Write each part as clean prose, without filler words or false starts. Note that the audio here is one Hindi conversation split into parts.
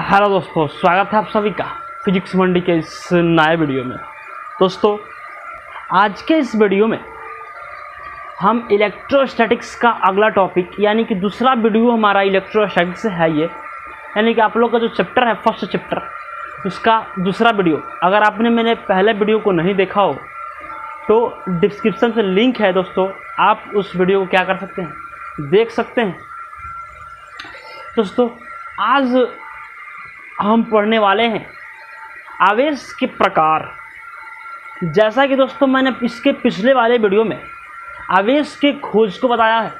हेलो दोस्तों, स्वागत है आप सभी का फिजिक्स मंडी के इस नए वीडियो में। दोस्तों, आज के इस वीडियो में हम इलेक्ट्रोस्टैटिक्स का अगला टॉपिक यानी कि दूसरा वीडियो हमारा इलेक्ट्रोस्टैटिक्स है ये, यानी कि आप लोग का जो चैप्टर है फर्स्ट चैप्टर उसका दूसरा वीडियो। अगर आपने मैंने पहले वीडियो को नहीं देखा हो तो डिस्क्रिप्शन से लिंक है दोस्तों, आप उस वीडियो को क्या कर सकते हैं, देख सकते हैं। दोस्तों, आज हम पढ़ने वाले हैं आवेश के प्रकार। जैसा कि दोस्तों मैंने इसके पिछले वाले वीडियो में आवेश के खोज को बताया है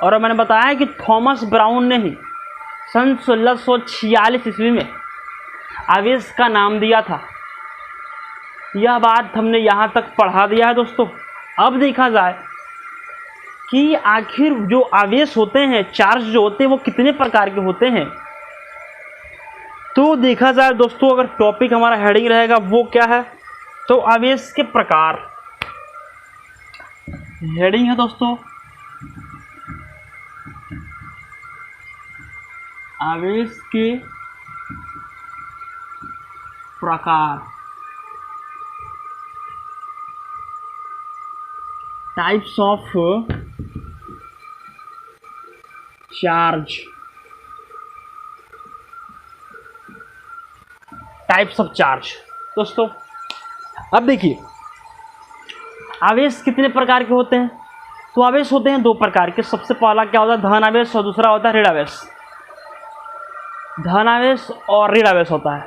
और मैंने बताया कि थॉमस ब्राउन ने ही सन 1646 ईस्वी में आवेश का नाम दिया था। यह बात हमने यहाँ तक पढ़ा दिया है दोस्तों। अब देखा जाए कि आखिर जो आवेश होते हैं, चार्ज जो होते हैं, वो कितने प्रकार के होते हैं। तो देखा जाए दोस्तों, अगर टॉपिक हमारा हेडिंग रहेगा वो क्या है, तो आवेश के प्रकार। हेडिंग है दोस्तों आवेश के प्रकार, types of charge, types of charge. दोस्तों, अब देखिए आवेश कितने प्रकार के होते हैं। तो आवेश होते हैं दो प्रकार के। सबसे पहला क्या होता है, धन आवेश, और दूसरा होता है ऋण आवेश। धन आवेश और ऋण आवेश होता है,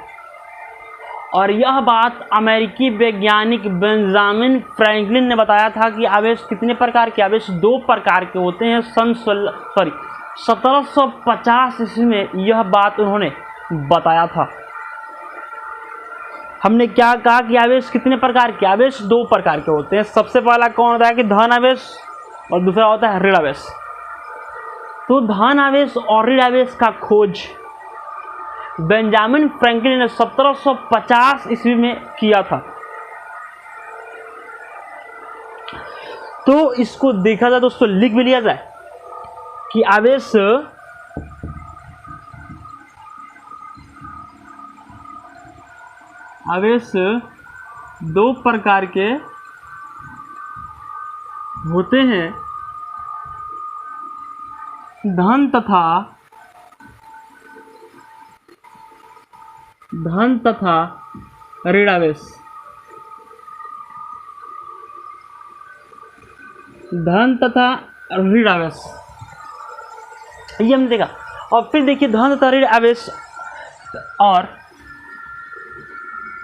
और यह बात अमेरिकी वैज्ञानिक बेंजामिन फ्रैंकलिन ने बताया था कि आवेश कितने प्रकार के, आवेश दो प्रकार के होते हैं। सन 1750 ईस्वी में यह बात उन्होंने बताया था। हमने क्या कहा कि आवेश कितने प्रकार के, आवेश दो प्रकार के होते हैं। सबसे पहला कौन होता है कि धन आवेश, और दूसरा होता है ऋण आवेश। तो धन आवेश और ऋण आवेश का खोज बेंजामिन फ्रैंकलिन ने 1750 ईस्वी में किया था। तो इसको देखा जाए दोस्तों, लिख भी लिया जाए कि आवेश दो प्रकार के होते हैं, धन तथा ऋण आवेश। धन तथा ऋण आवेश ये हमने देखा। और फिर देखिए धन तथा ऋण आवेश और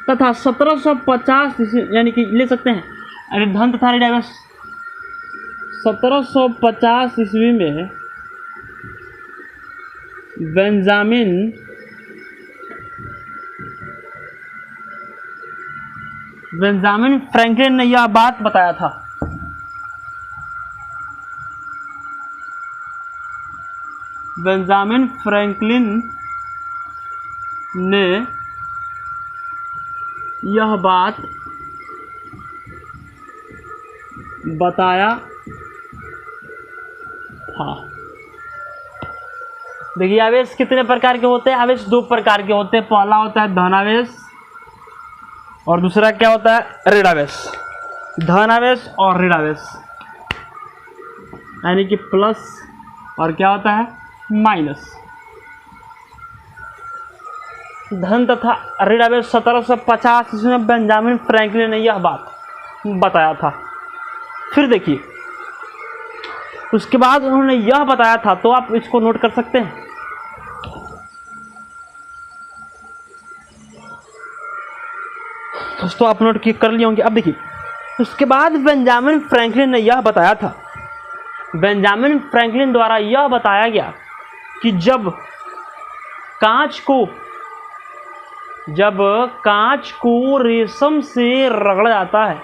तथा 1750 यानी कि ले सकते हैं, अरे धन तथा ऋण आवेश 1750 ईस्वी में बेंजामिन फ्रैंकलिन ने यह बात बताया था। बेंजामिन फ्रैंकलिन ने यह बात बताया था। देखिए आवेश कितने प्रकार के होते हैं, आवेश दो प्रकार के होते हैं। पहला होता है धन आवेश और दूसरा क्या होता है, ऋण आवेश। धन आवेश और ऋण आवेश यानी कि प्लस और क्या होता है, माइनस। धन तथा ऋण आवेश 1750 ईस्वी में बेंजामिन फ्रैंकलिन ने यह बात बताया था। फिर देखिए उसके बाद उन्होंने यह बताया था, तो आप इसको नोट कर सकते हैं। दोस्तों आप नोट कर लिए होंगे। अब देखिए उसके बाद बेंजामिन फ्रैंकलिन ने यह बताया था, बेंजामिन फ्रैंकलिन द्वारा यह बताया गया कि जब कांच को रेशम से रगड़ा जाता है,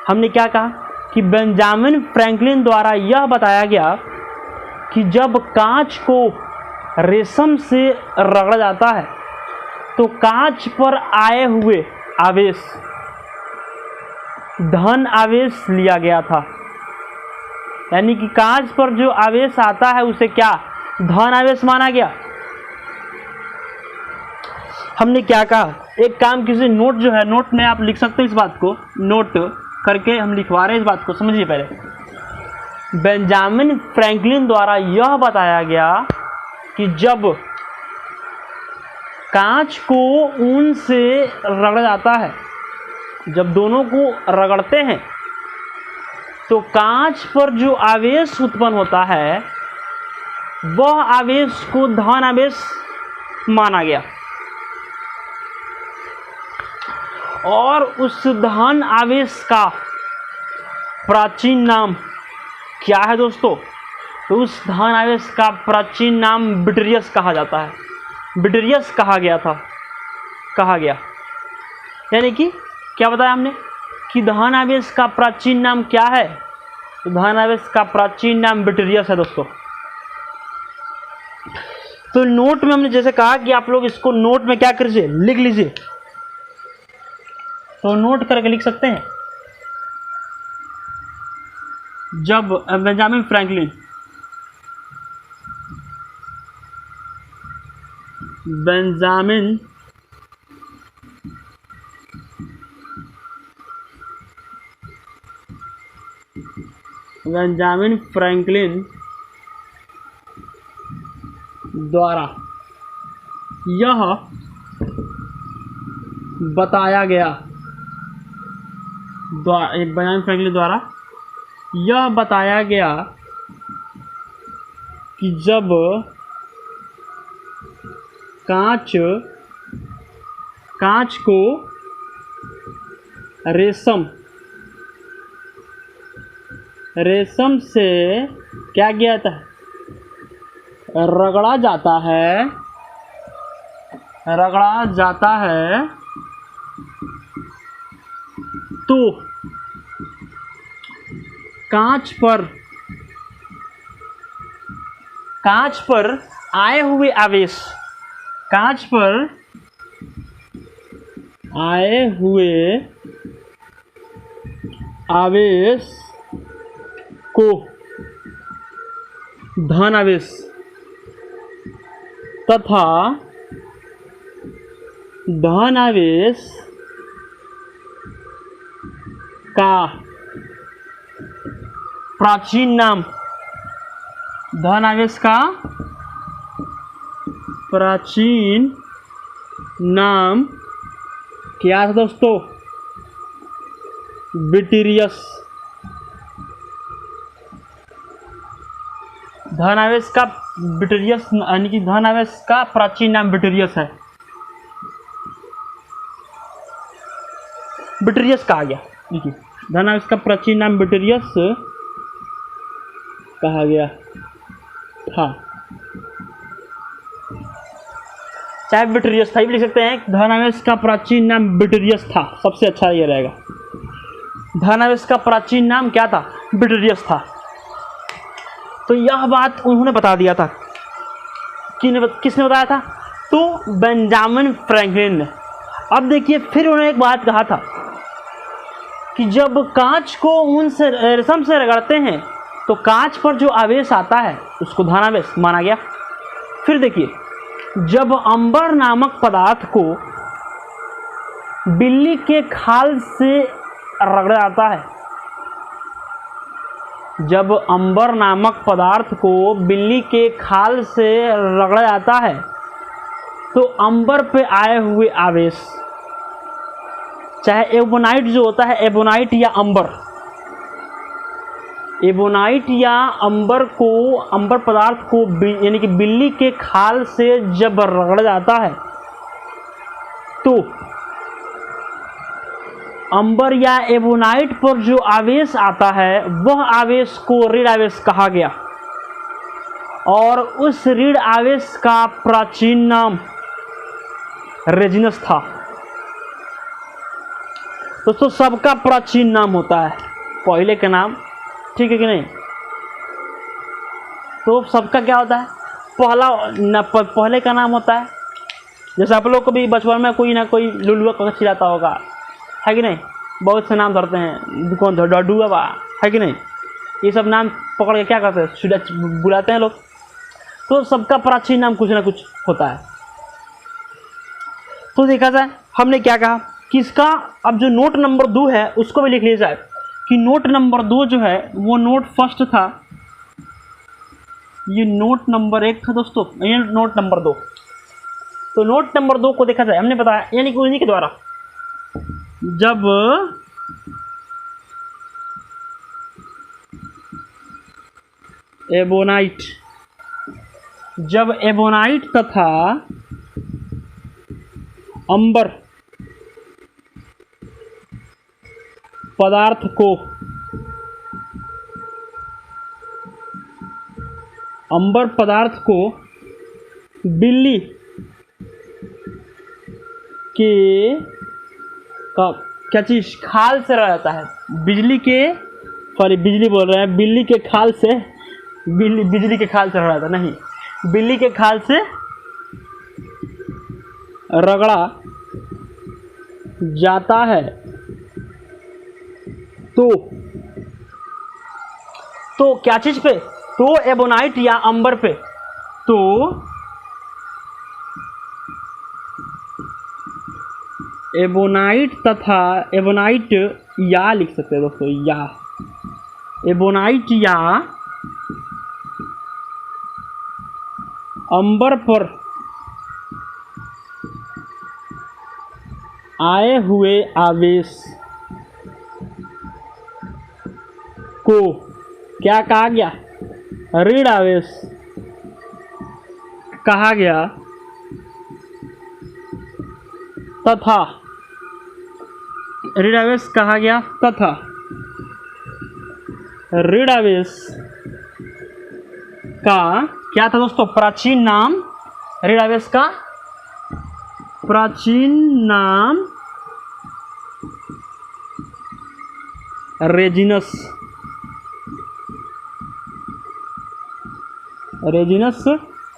हमने क्या कहा कि बेंजामिन फ्रैंकलिन द्वारा यह बताया गया कि जब कांच को रेशम से रगड़ा जाता है तो कांच पर आए हुए आवेश धन आवेश लिया गया था। यानी कि कांच पर जो आवेश आता है उसे क्या, धन आवेश माना गया। हमने क्या कहा, एक काम कीजिए, नोट जो है, नोट में आप लिख सकते हैं इस बात को, नोट करके हम लिखवा रहे हैं इस बात को, समझिए पहले। बेंजामिन फ्रैंकलिन द्वारा यह बताया गया कि जब कांच को ऊन से रगड़ा जाता है, जब दोनों को रगड़ते हैं तो कांच पर जो आवेश उत्पन्न होता है वह आवेश को धन आवेश माना गया, और उस धन आवेश का प्राचीन नाम क्या है दोस्तों? तो उस धन आवेश का प्राचीन नाम बिटरियस कहा जाता है, बिटरियस कहा गया। यानी कि क्या बताया हमने कि धन आवेश का प्राचीन नाम क्या है? तो धन आवेश का प्राचीन नाम बिटरियस है दोस्तों। तो नोट में हमने जैसे कहा कि आप लोग इसको नोट में क्या कीजिए, लिख लीजिए, तो नोट करके लिख सकते हैं। जब बेंजामिन फ्रैंकलिन द्वारा यह बताया गया, बेंजामिन फ्रैंकलिन द्वारा यह बताया गया कि जब कांच को रेशम से क्या किया जाता है, रगड़ा जाता है तो कांच पर आए हुए आवेश को धन आवेश तथा धन आवेश का प्राचीन नाम, धन आवेश का प्राचीन नाम क्या था दोस्तों? बिटरियस। धन आवेश का बिटरियस, यानी कि धन आवेश का प्राचीन नाम बिटरियस है, बिटरियस कहा गया। देखिए, धन आवेश का प्राचीन नाम बिटरियस कहा गया था, चाहे बिटरियस था, ये भी लिख सकते हैं। धन आवेश का प्राचीन नाम बिटरियस था, सबसे अच्छा ये रहेगा। धन आवेश का प्राचीन नाम क्या था? बिटरियस था। तो यह बात उन्होंने बता दिया था। किसने बताया था? तो बेंजामिन फ्रैंकलिन ने। अब देखिए, फिर उन्होंने एक बात कहा था कि जब कांच को ऊन से रेशम से रगड़ते हैं तो कांच पर जो आवेश आता है उसको धन आवेश माना गया। फिर देखिए, जब अंबर नामक पदार्थ को बिल्ली के खाल से रगड़ा जाता है, जब अंबर नामक पदार्थ को बिल्ली के खाल से रगड़ा जाता है तो अंबर पे आए हुए आवेश, चाहे एबोनाइट जो होता है, एबोनाइट या अंबर पदार्थ को यानी कि बिल्ली के खाल से जब रगड़ा जाता है तो अंबर या एबोनाइट पर जो आवेश आता है वह आवेश को ऋण आवेश कहा गया, और उस ऋण आवेश का प्राचीन नाम रेजिनस था। दोस्तों, सबका प्राचीन नाम होता है, पहले का नाम, ठीक है कि नहीं? तो सबका क्या होता है? पहले का नाम होता है। जैसे आप लोग को भी बचपन में कोई ना कोई लुलुआ का चिल्लाता होगा, है कि नहीं? बहुत से नाम धरते हैं, कौन डडू बा, है कि नहीं? ये सब नाम पकड़ के क्या करते हैं? बुलाते हैं लोग। तो सबका प्राचीन नाम कुछ ना कुछ होता है। तो देखा जाए हमने क्या कहा कि इसका अब जो नोट नंबर 2 है उसको भी लिख लिया जाए कि नोट नंबर 2 जो है वो नोट फर्स्ट था, ये नोट नंबर 1 था दोस्तों, ये नोट नंबर 2। तो नोट नंबर 2 को देखा जाए हमने बताया यानी कि उन्हीं के द्वारा जब एबोनाइट तथा अंबर पदार्थ को बिल्ली के क्या चीज खाल से रह जाता है, बिजली के खाल से रह जाता नहीं, बिल्ली के खाल से रगड़ा जाता है। तो क्या चीज पे? तो एबोनाइट या अंबर पे। तो एबोनाइट या लिख सकते हैं दोस्तों, या एबोनाइट या अंबर पर आए हुए आवेश को क्या कहा गया? ऋण आवेश कहा गया तथा ऋण आवेश का क्या था दोस्तों? प्राचीन नाम, ऋण आवेश का प्राचीन नाम रेजिनस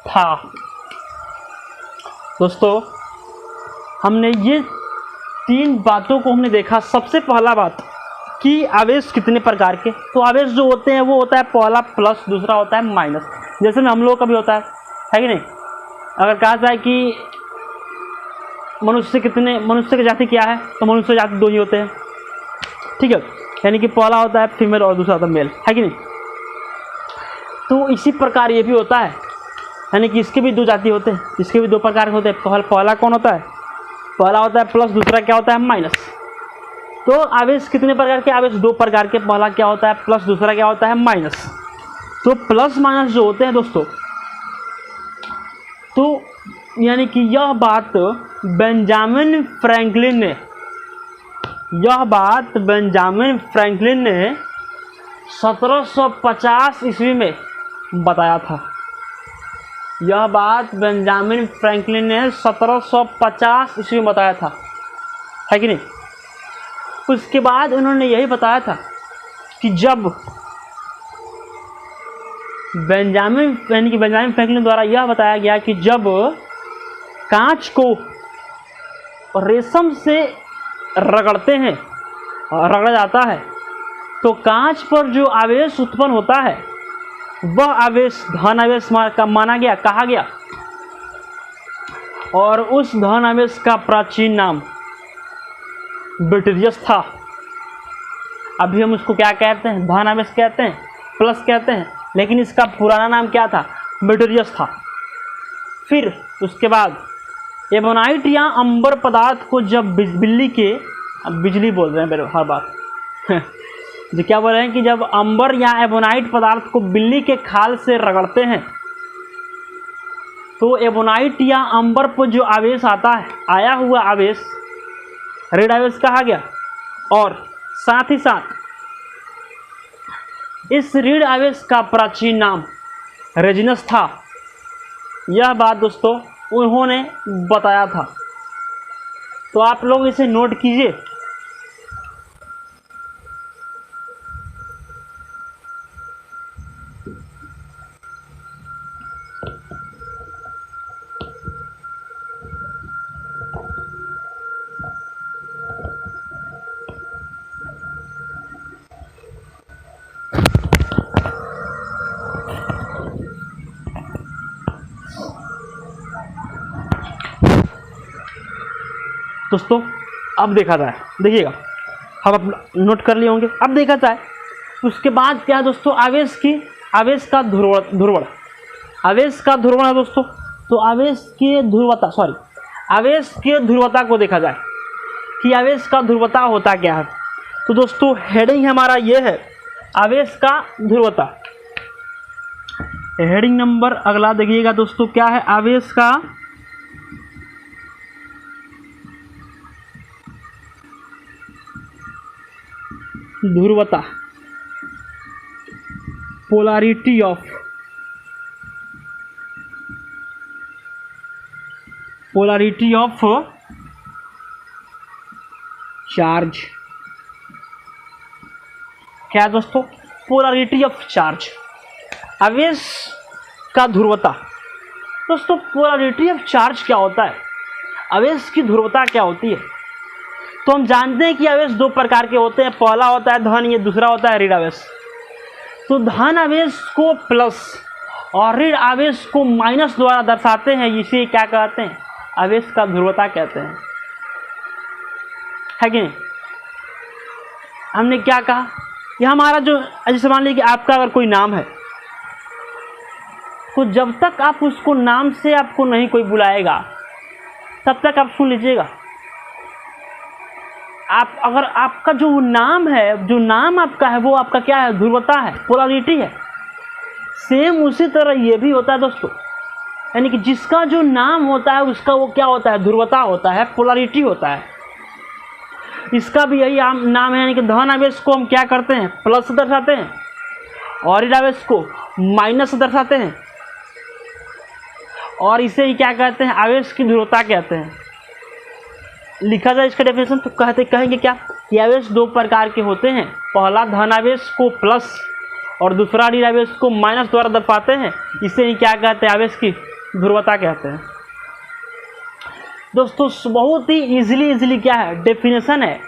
था। दोस्तों हमने ये 3 बातों को हमने देखा। सबसे पहला बात कि आवेश कितने प्रकार के, तो आवेश जो होते हैं वो होता है पहला प्लस, दूसरा होता है माइनस, जैसे में हम लोगों का भी होता है कि नहीं। अगर कहा जाए कि मनुष्य की जाति क्या है, तो मनुष्य जाति 2 ही होते हैं, ठीक है, यानी कि पहला होता है फीमेल और दूसरा होता है मेल, है कि नहीं। तो इसी प्रकार ये भी होता है, यानी कि इसके भी 2 जाति होते हैं, इसके भी 2 प्रकार के होते हैं। पहला कौन होता है? पहला होता है प्लस, दूसरा क्या होता है? माइनस। तो आवेश कितने प्रकार के? आवेश 2 प्रकार के, पहला क्या होता है प्लस, दूसरा क्या होता है माइनस। तो प्लस माइनस जो होते हैं दोस्तों, तो यानी कि यह बात बेंजामिन फ्रैंकलिन ने 1750 ईस्वी में बताया था। यह बात बेंजामिन फ्रैंकलिन ने 1750 ईस्वी में बताया था, है कि नहीं। उसके बाद उन्होंने यही बताया था कि जब बेंजामिन फ्रैंकलिन द्वारा यह बताया गया कि जब कांच को रेशम से रगड़ा जाता है तो कांच पर जो आवेश उत्पन्न होता है वह आवेश धन आवेश कहा गया, और उस धन आवेश का प्राचीन नाम ड्यूटेरियस था। अभी हम उसको क्या कहते हैं? धन आवेश कहते हैं, प्लस कहते हैं, लेकिन इसका पुराना नाम क्या था? ड्यूटेरियस था। फिर उसके बाद एबोनाइट या अंबर पदार्थ को जब बिजली बोल रहे हैं मेरे हर बार जो क्या बोल रहे हैं कि जब अंबर या एबोनाइट पदार्थ को बिल्ली के खाल से रगड़ते हैं तो एबोनाइट या अंबर पर जो आवेश आता है, आया हुआ आवेश ऋण आवेश कहा गया, और साथ ही साथ इस ऋण आवेश का प्राचीन नाम रेजिनस था। यह बात दोस्तों उन्होंने बताया था, तो आप लोग इसे नोट कीजिए। दोस्तों अब देखा जाए, देखिएगा हम आप नोट कर लिए होंगे। अब देखा जाए उसके बाद क्या है दोस्तों, आवेश का ध्रुवण आवेश का ध्रुवण है दोस्तों। तो आवेश की ध्रुवता को देखा जाए कि आवेश का ध्रुवता होता क्या है। तो दोस्तों हेडिंग हमारा ये है, आवेश का ध्रुवता। हेडिंग नंबर अगला देखिएगा दोस्तों, क्या है, आवेश का ध्रुवता, पोलैरिटी ऑफ चार्ज। क्या है दोस्तों, पोलैरिटी ऑफ चार्ज, आवेश का ध्रुवता। दोस्तों पोलैरिटी ऑफ चार्ज क्या होता है, आवेश की ध्रुवता क्या होती है। तो हम जानते हैं कि आवेश दो प्रकार के होते हैं, पहला होता है धन, ये दूसरा होता है ऋण आवेश। तो धन आवेश को प्लस और ऋण आवेश को माइनस द्वारा दर्शाते हैं, इसे क्या कहते हैं, आवेश का ध्रुवता कहते हैं, है कि नहीं। हमने क्या कहा, ये हमारा जो, जैसे मान लीजिए कि आपका अगर कोई नाम है, तो जब तक आप उसको नाम से आपको नहीं कोई बुलाएगा तब तक आप सुन लीजिएगा। आप अगर आपका जो नाम है, जो नाम आपका है, वो आपका क्या है, ध्रुवता है, पोलैरिटी है। सेम उसी तरह ये भी होता है दोस्तों, यानी कि जिसका जो नाम होता है उसका वो क्या होता है, ध्रुवता होता है, पोलैरिटी होता है। इसका भी यही नाम है, यानी कि धन आवेश को हम क्या करते हैं, प्लस से दर्शाते हैं और ऋण आवेश को माइनस से दर्शाते हैं, और इसे ही क्या कहते हैं, आवेश की ध्रुवता कहते हैं। लिखा जाए इसका डेफिनेशन तो कहेंगे क्या कि आवेश दो प्रकार के होते हैं, पहला धन आवेश को प्लस और दूसरा ऋण आवेश को माइनस द्वारा दर्शाते हैं, इसे ही क्या कहते हैं, आवेश की ध्रुवता कहते हैं। दोस्तों बहुत ही इजीली क्या है, डेफिनेशन है,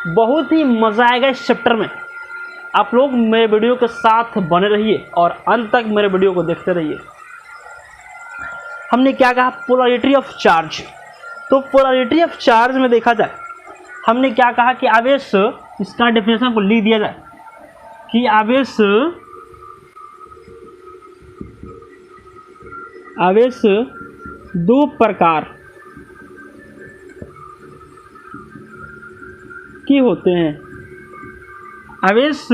बहुत ही मज़ा आएगा इस चैप्टर में। आप लोग मेरे वीडियो के साथ बने रहिए और अंत तक मेरे वीडियो को देखते रहिए। हमने क्या कहा, पोलैरिटी ऑफ चार्ज। तो पोलैरिटी ऑफ चार्ज में देखा जाए, हमने क्या कहा कि आवेश, इसका डेफिनेशन को लिख दिया जाए कि आवेश दो प्रकार के होते हैं। आवेश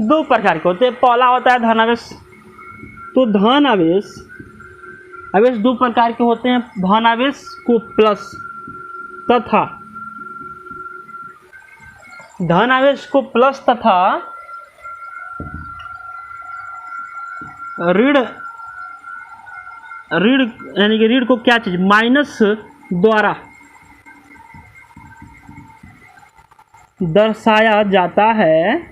दो प्रकार के होते हैं, पहला होता है धन आवेश। तो धन आवेश दो प्रकार के होते हैं, धन आवेश को प्लस तथा धन आवेश को प्लस तथा ऋण यानी कि ऋण को क्या चीज, माइनस द्वारा दर्शाया जाता है।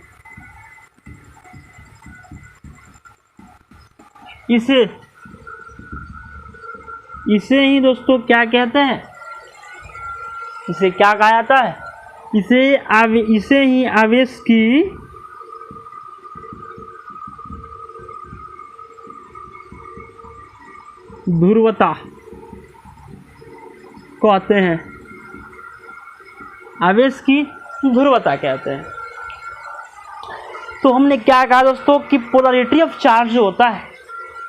इसे ही दोस्तों क्या कहते हैं, इसे क्या कहा जाता है, इसे ही आवेश की ध्रुवता कहते हैं, आवेश की ध्रुवता कहते हैं। तो हमने क्या कहा दोस्तों कि पोलैरिटी ऑफ चार्ज जो होता है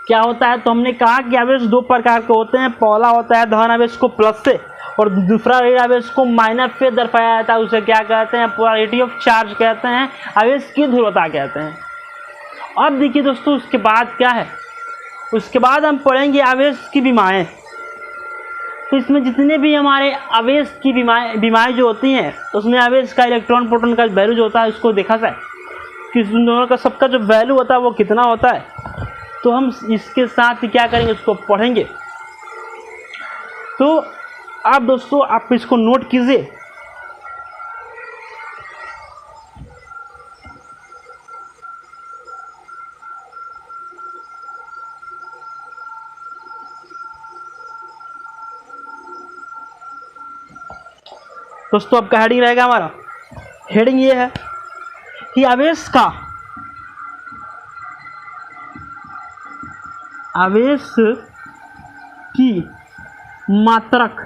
क्या होता है, तो हमने कहा कि आवेश दो प्रकार के होते हैं, पहला होता है धन आवेश को प्लस से और दूसरा ऋण आवेश को माइनस से दर्शाया जाता है, उसे क्या कहते हैं, पोलैरिटी ऑफ चार्ज कहते हैं, आवेश की ध्रुवता कहते हैं। अब देखिए दोस्तों उसके बाद क्या है, उसके बाद हम पढ़ेंगे आवेश की विमाएँ। तो इसमें जितने भी हमारे आवेश की विमाएँ जो होती हैं, उसमें आवेश का इलेक्ट्रॉन प्रोटॉन का वैल्यू जो होता है उसको देखा जाए कि उन दोनों का सबका जो वैल्यू होता है वो कितना होता है। तो हम इसके साथ क्या करेंगे, उसको पढ़ेंगे। तो आप दोस्तों आप इसको नोट कीजिए। दोस्तों आपका हेडिंग रहेगा, हमारा हेडिंग ये है कि आवेश की मात्रक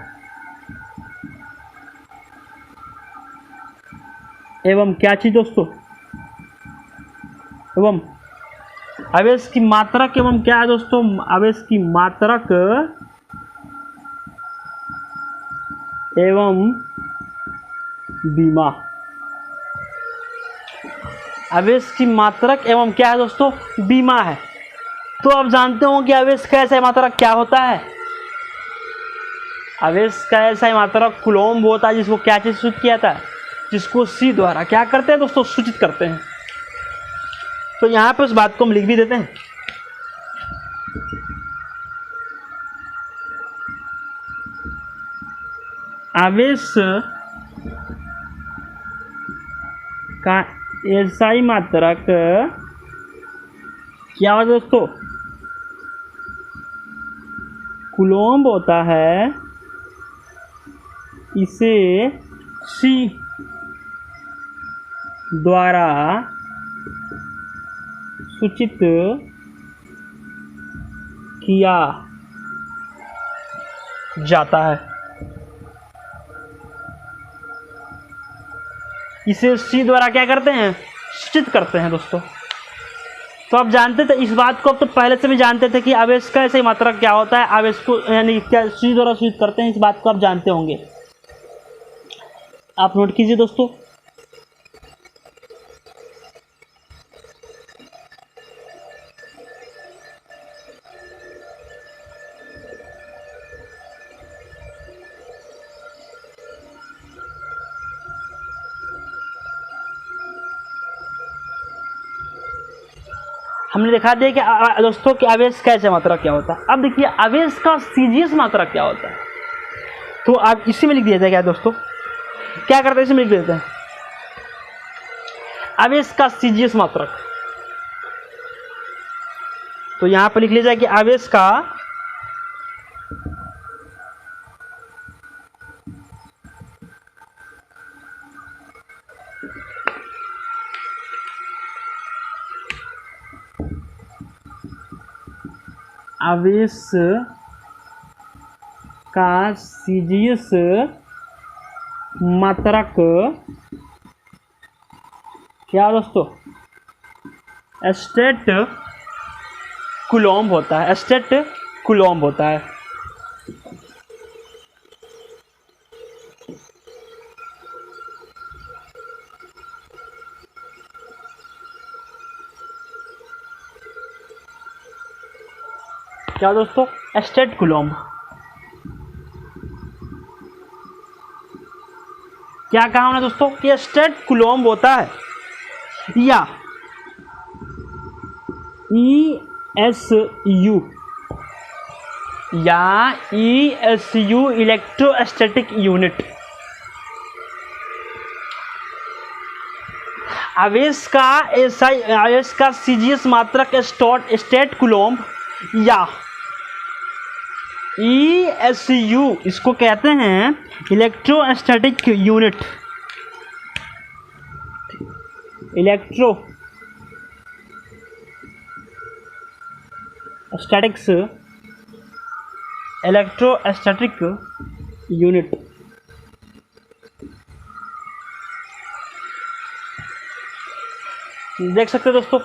एवं क्या चीज दोस्तों, एवं आवेश की मात्रक एवं क्या है दोस्तों, आवेश की मात्रक एवं बीमा। आवेश की मात्रक एवं क्या है दोस्तों, बीमा है। तो आप जानते हो कि आवेश का ऐसा मात्रक क्या होता है। आवेश का ऐसा मात्रक कूलॉम्ब होता है, जिसको क्या चीज सूचित किया था, जिसको सी द्वारा क्या करते हैं दोस्तों, सूचित करते हैं। तो यहाँ पे उस बात को हम लिख भी देते हैं। आवेश का एसआई मात्रक क्या होता है दोस्तों, कूलॉम्ब होता है। इसे सी द्वारा सूचित किया जाता है। इसे सी द्वारा क्या करते हैं, सूचित करते हैं दोस्तों। तो आप जानते थे इस बात को, अब तो पहले से भी जानते थे कि आवेश का ऐसे मात्रक क्या होता है, आवेश को यानी क्या सी द्वारा सूचित करते हैं, इस बात को आप जानते होंगे। आप नोट कीजिए दोस्तों। हमने दिखा दिया कि दोस्तों कि आवेश का ऐसा मात्रक क्या होता है। अब देखिए आवेश का सीजीएस मात्रक क्या होता है। तो आप इसी में लिख दिया जाए क्या दोस्तों, क्या करते हैं, इसी में लिख देते हैं आवेश का सीजीएस मात्रक। तो यहां पर लिख लिया जाए कि आवेश का आवेश का सीजीएस मात्रक क्या दोस्तों, स्टेट कूलॉम्ब होता है। स्टेट कूलॉम्ब होता है। क्या दोस्तों, स्टेट कूलॉम्ब। क्या कहा हमने दोस्तों कि स्टेट कूलॉम्ब होता है, या ESU या ESU इलेक्ट्रोस्टैटिक यूनिट। आवेश का एसआई, आवेश का सीजीएस मात्रक स्टेट कूलॉम्ब या ESU, इसको कहते हैं इलेक्ट्रोस्टैटिक यूनिट। Electrostatic unit. देख सकते हो दोस्तों,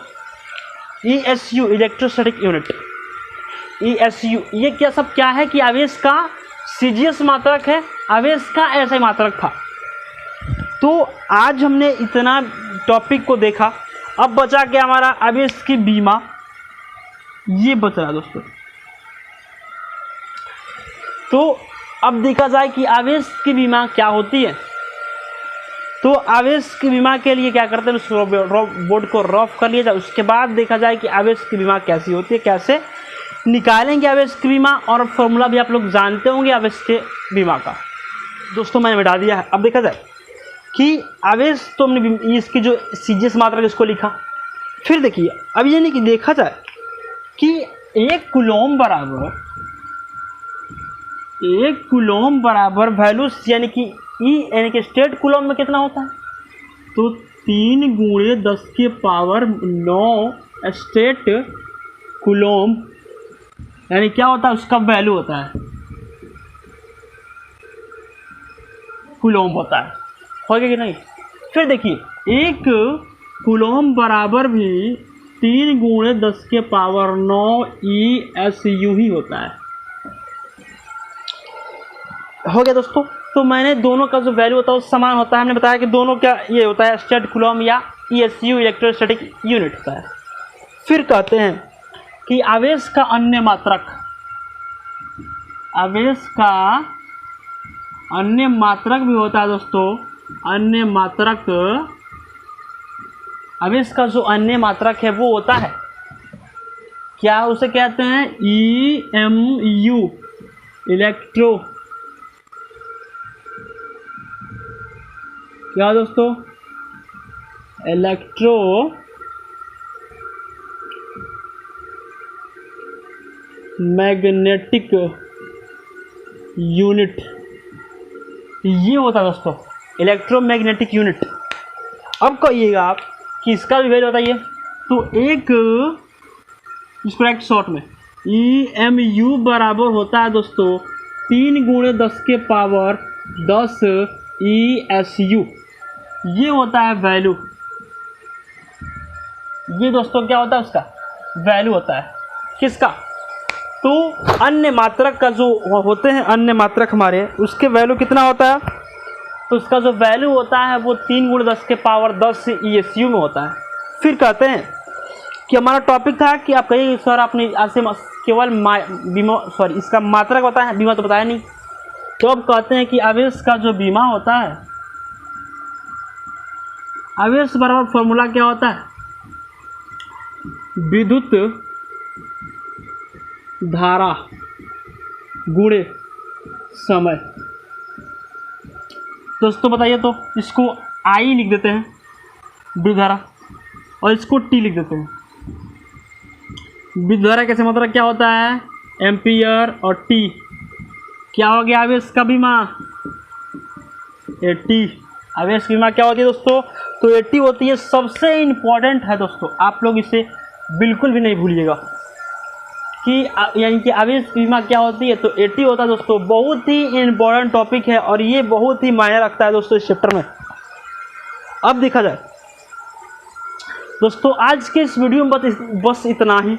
ESU इलेक्ट्रोस्टैटिक यूनिट। ESU ये क्या सब क्या है कि आवेश का सीजीएस मात्रक है, आवेश का ऐसा मात्रक था। तो आज हमने इतना टॉपिक को देखा। अब बचा क्या हमारा, आवेश की बीमा, ये बच रहा दोस्तों। तो अब देखा जाए कि आवेश की बीमा क्या होती है। तो आवेश की बीमा के लिए क्या करते हैं, उस बोर्ड को रफ कर लिया जाए। उसके बाद देखा जाए कि आवेश की बीमा कैसी होती है, कैसे निकालेंगे आवेश की बीमा, और फॉर्मूला भी आप लोग जानते होंगे आवेश के बीमा का। दोस्तों मैंने बता दिया है। अब देखा जाए कि आवेश तो हमने इसकी जो सीजीएस मात्रक इसको लिखा। फिर देखिए अब ये नहीं कि देखा जाए कि एक कूलॉम्ब बराबर वैल्यू यानी कि ई यानी कि स्टेट कूलॉम्ब में कितना होता है, तो 3 × 10⁹ स्टेट कूलॉम्ब यानी क्या होता है, उसका वैल्यू होता है कूलॉम्ब होता है। हो गया कि नहीं। फिर देखिए 1 कूलम बराबर भी 3 × 10⁻9 ESU ही होता है। हो गया दोस्तों। तो मैंने दोनों का जो वैल्यू होता है वो समान होता है। हमने बताया कि दोनों क्या ये होता है, स्टेट कूलम या ESU इलेक्ट्रोस्टैटिक यूनिट होता है। फिर कहते हैं कि आवेश का अन्य मात्रक, आवेश का अन्य मात्रक भी होता है दोस्तों। अन्य मात्रक, आवेश का जो अन्य मात्रक है वो होता है क्या, उसे कहते हैं EMU इलेक्ट्रो, क्या दोस्तों, इलेक्ट्रो मैग्नेटिक यूनिट, ये होता है दोस्तों इलेक्ट्रोमैग्नेटिक यूनिट। अब कहिएगा आप कि इसका भी वैल्यू बताइए। तो एक इसको एक शॉर्ट में EMU बराबर होता है दोस्तों 3 × 10⁻10 ESU, ये होता है वैल्यू। ये दोस्तों क्या होता है, उसका वैल्यू होता है। किसका? तो अन्य मात्रक का जो होते हैं, अन्य मात्रक हमारे, उसके वैल्यू कितना होता है? तो उसका जो वैल्यू होता है वो 3 × 10⁻10 ESU में होता है। फिर कहते हैं कि हमारा टॉपिक था कि आप कहिए सर आपने आज से केवल बीमा इसका मात्रक बताया है, बीमा तो बताया नहीं। तो अब कहते हैं कि आवेश का जो बीमा होता है, आवेश बराबर फॉर्मूला क्या होता है, विद्युत धारा गुणे समय। दोस्तों बताइए, तो इसको I लिख देते हैं विद्युत धारा, और इसको T लिख देते हैं। विद्युत धारा कैसे मतलब क्या होता है, एम्पियर, और T क्या हो गया, आवेश का बीमा AT। आवेश की बीमा क्या होती है दोस्तों, तो AT होती है। सबसे इम्पोर्टेंट है दोस्तों, आप लोग इसे बिल्कुल भी नहीं भूलिएगा कि यानी कि आवेश की बीमा क्या होती है, तो AT होता है दोस्तों। बहुत ही इम्पोर्टेंट टॉपिक है और ये बहुत ही मायने रखता है दोस्तों इस चैप्टर में। अब देखा जाए दोस्तों, आज के इस वीडियो में बस इतना ही,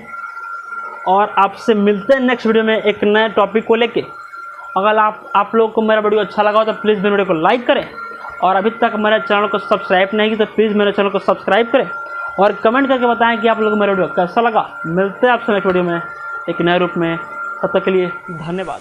और आपसे मिलते हैं नेक्स्ट वीडियो में एक नए टॉपिक को लेके। अगर आप लोग को मेरा वीडियो अच्छा लगा हो तो प्लीज़ मेरे वीडियो को लाइक करें, और अभी तक मेरे चैनल को सब्सक्राइब नहीं किया तो प्लीज़ मेरे चैनल को सब्सक्राइब करें, और कमेंट करके बताएं कि आप लोगों को मेरा वीडियो कैसा लगा। मिलते हैं आपसे नेक्स्ट वीडियो में एक नए रूप में, तब तक के लिए धन्यवाद।